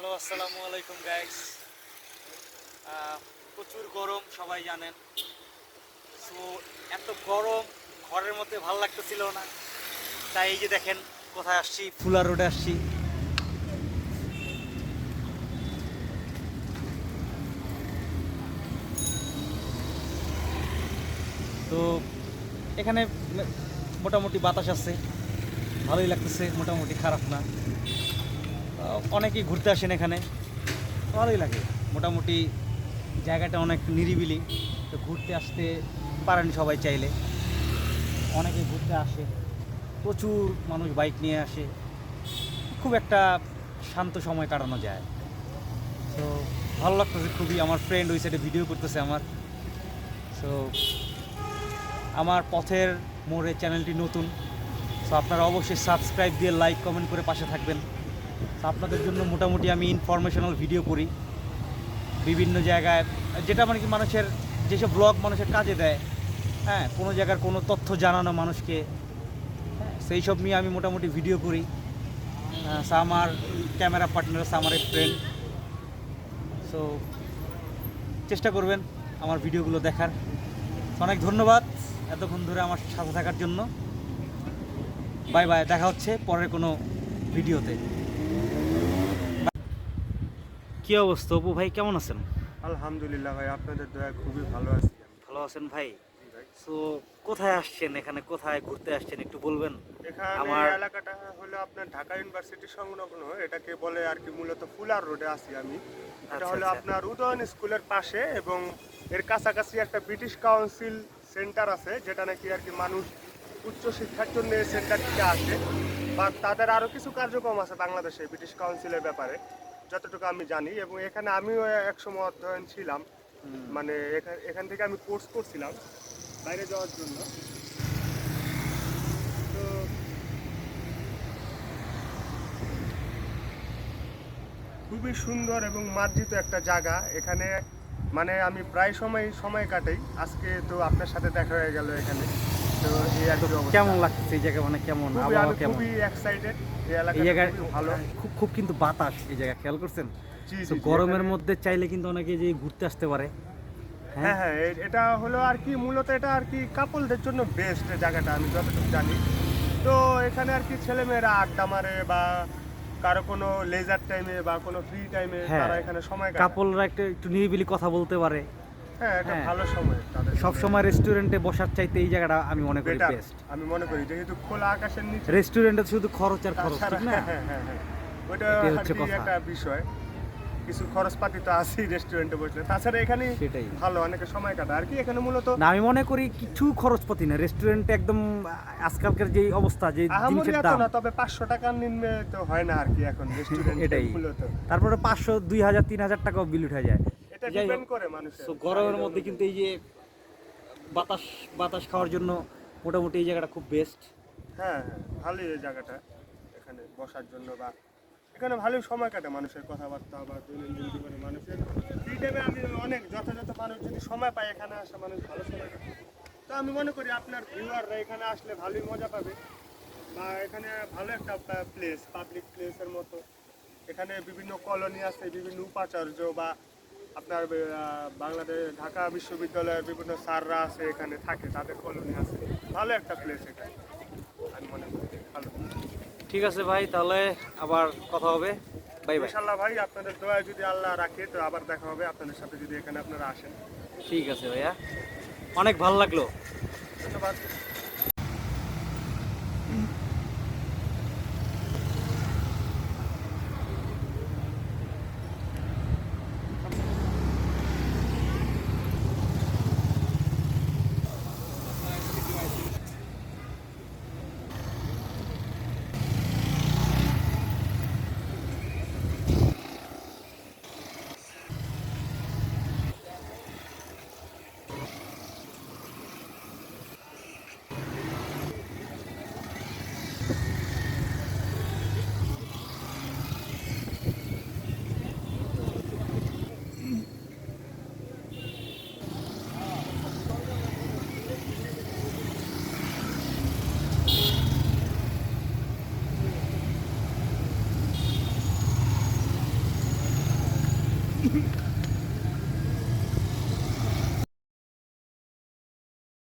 Hello, আসসালামু আলাইকুম guys. প্রচুর গরম, সবাই জানেন। সো এত গরম, ঘরের মধ্যে ভালো লাগতেছিল না, তাই এই যে দেখেন কোথায় আসছি, ফুলার রোডে আসছি। তো এখানে মোটামুটি বাতাস আছে, ভালোই লাগতেছে, মোটামুটি খারাপ না। অনেকেই ঘুরতে আসেন এখানে, ভালোই লাগে। মোটামুটি জায়গাটা অনেক নিরিবিলি, তো ঘুরতে আসতে পারেন সবাই চাইলে। অনেকেই ঘুরতে আসে, প্রচুর মানুষ বাইক নিয়ে আসে, খুব একটা শান্ত সময় কাটানো যায়। তো ভালো লাগতেছে খুবই। আমার ফ্রেন্ড ওই সাইডে ভিডিও করতেছে আমার। সো আমার পথের মোড়ে চ্যানেলটি নতুন, সো আপনারা অবশ্যই সাবস্ক্রাইব দিয়ে লাইক কমেন্ট করে পাশে থাকবেন। তো আপনাদের জন্য মোটামুটি আমি ইনফরমেশনাল ভিডিও করি বিভিন্ন জায়গায়, যেটা মানে কি মানুষের যেসব ব্লগ মানুষের কাজে দেয়, হ্যাঁ, কোনো জায়গার কোনো তথ্য জানানো মানুষকে, সেই সব নিয়ে আমি মোটামুটি ভিডিও করি। আমার ক্যামেরা পার্টনার, আমার এক ফ্রেন্ড। সো চেষ্টা করবেন আমার ভিডিওগুলো দেখার। অনেক ধন্যবাদ এতক্ষণ ধরে আমার সাথে থাকার জন্য। বাই বাই, দেখা হচ্ছে পরের কোনো ভিডিওতে। কী অবস্থা অপু ভাই, কেমন আছেন? আলহামদুলিল্লাহ ভাই, আপনাদের দয়া খুবই ভালো আছি আমি। ভালো আছেন ভাই? জি ভাই। সো কোথায় আসছেন, এখানে কোথায় ঘুরতে আসছেন একটু বলবেন? এখানে আমার এলাকাটা হলো আপনার ঢাকা ইউনিভার্সিটি সংলগ্ন, এটাকে বলে আর কি মূলত ফুলার রোডে আছি আমি। এটা আচ্ছা হলো আচ্ছা। আপনার উদয়ন স্কুলের পাশে, এবং এর কাছাকাছি একটা ব্রিটিশ কাউন্সিল সেন্টার আছে, যেটা নাকি আর কি মানুষ উচ্চশিক্ষার জন্য এই সেন্টারটিতে আসে, বা তাদের আরও কিছু কার্যক্রম আছে বাংলাদেশে ব্রিটিশ কাউন্সিলের ব্যাপারে, যতটুকু আমি জানি। এবং এখানে আমিও একসময় অধ্যয়ন ছিলাম, মানে এখান থেকে আমি কোর্স করছিলাম বাইরে যাওয়ার জন্য। তো খুবই সুন্দর এবং মার্জিত একটা জায়গা এখানে, মানে আমি প্রায় সময় কাটাই। আজকে তো আপনার সাথে দেখা হয়ে গেল এখানে। তো এই আর তো কি অবস্থা। কেমন লাগছে এই জায়গা, মানে কেমন খুবই আবহাওয়া, আমি কেমন খুবই এক্সাইটেড। এই এই এলাকাটা জায়গায়? খুবই ভালো। খুব খুব কিন্তু বাতাস এই জায়গায়, খেয়াল করছেন? জি তো জি জি, গরমের এখানে মধ্যে চাইলে কিন্তু অনেকে যে ঘুরতে আসতে পারে। হ্যাঁ, হ্যাঁ হ্যাঁ, এটা হলো আর কি মূলত এটা আর কি কাপলদের জন্য বেস্ট জায়গাটা, আমি যতটুকু জানি। তো এখানে আর কি ছেলেমেয়েরা আড্ডা মারে, বা কারো কোনো লেজার টাইমে বা কোনো ফ্রি টাইমে হ্যাঁ, তারা এখানে সময় কাটায়। কাপলরা একটু একটু নিরিবিলি কথা বলতে পারে। হ্যাঁ, এটা হ্যাঁ, ভালো সময় তাদের সব জন্য। সময় রেস্টুরেন্টে বসার চাইতে এই জায়গাটা আমি মনে করি বেটার বেস্ট। আমি মনে করি, যেহেতু খোলা আকাশের নিচে। রেস্টুরেন্টে শুধু খরচ আর খরচ, তাছাড়া ঠিক না? হ্যাঁ হ্যাঁ হ্যাঁ হ্যাঁ, ওইটা এটাই আর হচ্ছে কি কথা। একটা বিষয়। কিছু খরচপাতি তো আছেই রেস্টুরেন্টে বসলে, তাছাড়া এখানে সেটাই। ভালো অনেকে সময় কাটায় আর কি। এখানে মূলত না, আমি মনে করি কিছু খরচপাতি না, রেস্টুরেন্টে একদম আজকালকার যে অবস্থা, যে আহামরি জিনিসের এত দাম, না, তবে 500 টাকার নিম্নে তো হয় না আর কি এখন রেস্টুরেন্টে এটাই। মূলত। তারপরে 500 2000 3000 টাকাও বিল উঠে যায়। এটা যাই হোক, ডিপেন্ড করে মানুষের তো গরমের চাহিদা মধ্যে কিন্তু অনুযায়ী। এই যে বাতাস বাতাস খাওয়ার জন্য মোটামুটি এই জায়গাটা খুব বেস্ট। হ্যাঁ হ্যাঁ, ভালোই এই জায়গাটা এখানে বসার জন্য, বা এখানে ভালোই সময় কাটে মানুষের কথাবার্তা, বা দৈনন্দিন জীবনে মানুষের ফ্রি টাইমে আমি অনেক যথাযথ মানুষ যদি সময় পায় এখানে আসা, মানুষ ভালো সময় কাটে। তো আমি মনে করি আপনার ভিউয়াররা এখানে আসলে ভালোই মজা পাবে, বা এখানে ভালো একটা প্লেস, পাবলিক প্লেসের মতো। এখানে বিভিন্ন কলোনি আছে, বিভিন্ন উপাচার্য, বা আপনার বাংলাদেশ ঢাকা বিশ্ববিদ্যালয়ের বিভিন্ন স্যাররা আছে এখানে থাকে, তাদের কলোনি আছে। ভালো একটা প্লেস এখানে, আমি মনে করি ভালো। ঠিক আছে ভাই, তাহলে আবার কথা হবে। Bye bye. ইনশাল্লাহ ভাই, আপনাদের দোয়া যদি আল্লাহ রাখে তো আবার দেখা হবে আপনাদের সাথে, যদি এখানে আপনারা আসেন। ঠিক আছে ভাইয়া, অনেক ভালো লাগলো। ধন্যবাদ। না